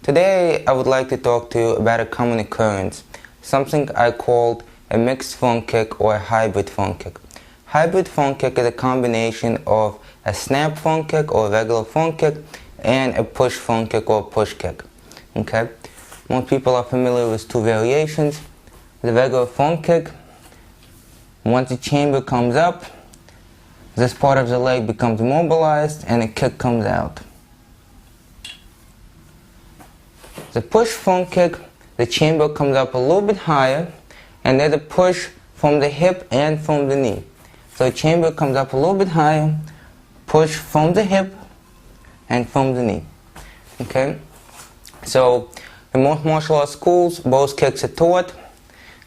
Today I would like to talk to you about a common occurrence, something I called a mixed phone kick or a hybrid phone kick. Hybrid phone kick is a combination of a snap phone kick or a regular phone kick and a push phone kick or push kick. Okay? Most people are familiar with two variations. The regular phone kick, once the chamber comes up, this part of the leg becomes mobilized and a kick comes out. The push phone kick, the chamber comes up a little bit higher and there's a push from the hip and from the knee. So the chamber comes up a little bit higher, push from the hip and from the knee. Okay? So in most martial arts schools, both kicks are taught.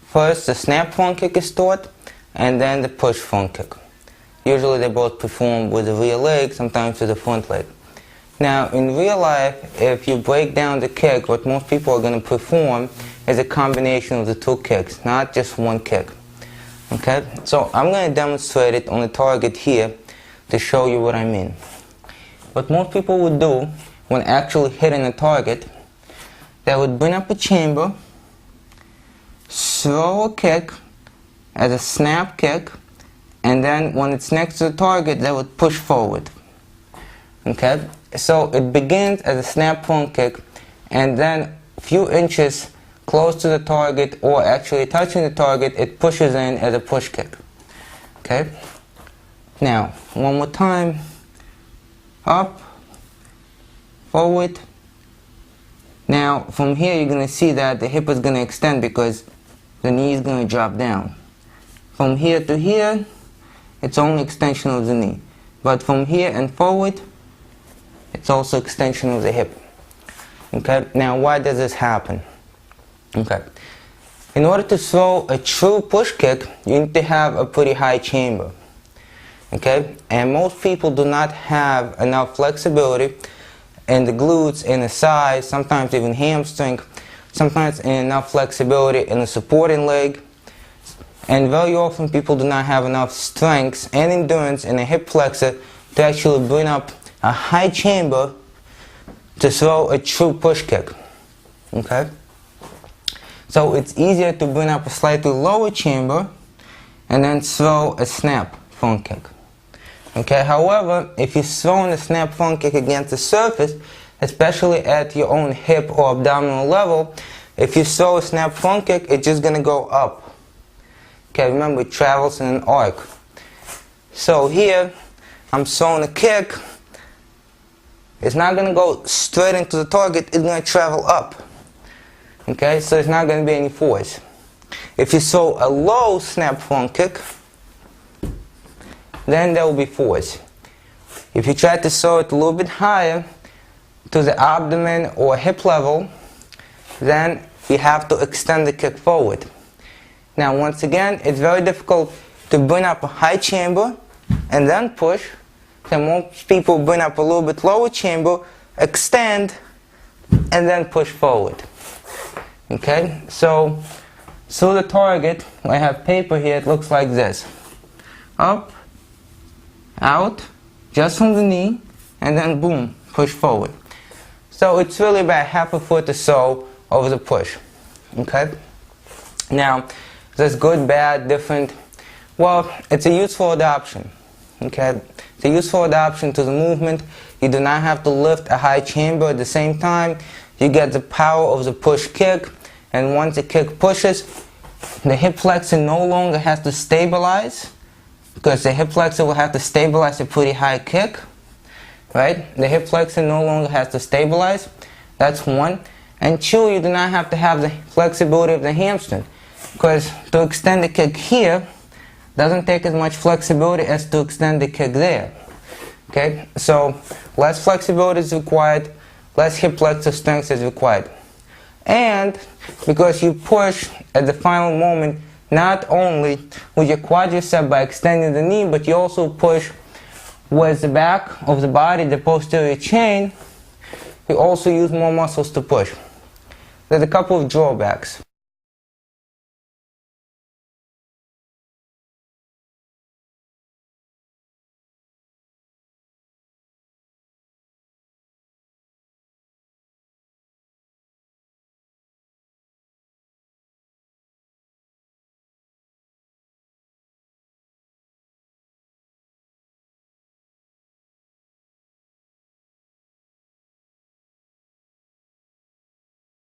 First, the snap phone kick is taught and then the push phone kick. Usually they both perform with the rear leg, sometimes with the front leg. Now, in real life, if you break down the kick, what most people are going to perform is a combination of the two kicks, not just one kick. Okay? So I'm going to demonstrate it on the target here to show you what I mean. What most people would do when actually hitting a target, they would bring up a chamber, throw a kick as a snap kick, and then when it's next to the target, they would push forward. Okay? So it begins as a snap phone kick, and then a few inches close to the target or actually touching the target, it pushes in as a push kick. Okay? Now, one more time. Up, forward. Now, from here you're going to see that the hip is going to extend because the knee is going to drop down. From here to here, it's only extension of the knee. But from here and forward, it's also extension of the hip. Okay, now why does this happen? Okay, in order to throw a true push kick, you need to have a pretty high chamber. Okay, and most people do not have enough flexibility in the glutes, in the thighs, sometimes even hamstring, sometimes enough flexibility in the supporting leg. And very often people do not have enough strength and endurance in the hip flexor to actually bring up a high chamber to throw a true push kick. Okay? So it's easier to bring up a slightly lower chamber and then throw a snap phone kick. Okay? However, if you're throwing a snap phone kick against the surface, especially at your own hip or abdominal level, if you throw a snap phone kick, it's just going to go up. Okay, remember, it travels in an arc. So here, I'm throwing a kick. It's not going to go straight into the target, it's going to travel up. Okay, so it's not going to be any force. If you throw a low snap phone kick, then there will be force. If you try to throw it a little bit higher to the abdomen or hip level, then you have to extend the kick forward. Now, once again, it's very difficult to bring up a high chamber and then push. So most people bring up a little bit lower chamber, extend, and then push forward. Okay? So, through the target, I have paper here, it looks like this. Up, out, just from the knee, and then boom, push forward. So it's really about half a foot or so over the push. Okay? Now, is this good, bad, different? Well, it's a useful adaptation. Okay? It's a useful adaptation to the movement. You do not have to lift a high chamber at the same time. You get the power of the push kick, and once the kick pushes, the hip flexor no longer has to stabilize, because the hip flexor will have to stabilize a pretty high kick. Right? The hip flexor no longer has to stabilize. That's one. And two, you do not have to have the flexibility of the hamstring, because to extend the kick here doesn't take as much flexibility as to extend the kick there. Okay? So less flexibility is required, less hip flexor strength is required. And because you push at the final moment, not only with your quadricep by extending the knee, but you also push with the back of the body, the posterior chain, you also use more muscles to push. There's a couple of drawbacks.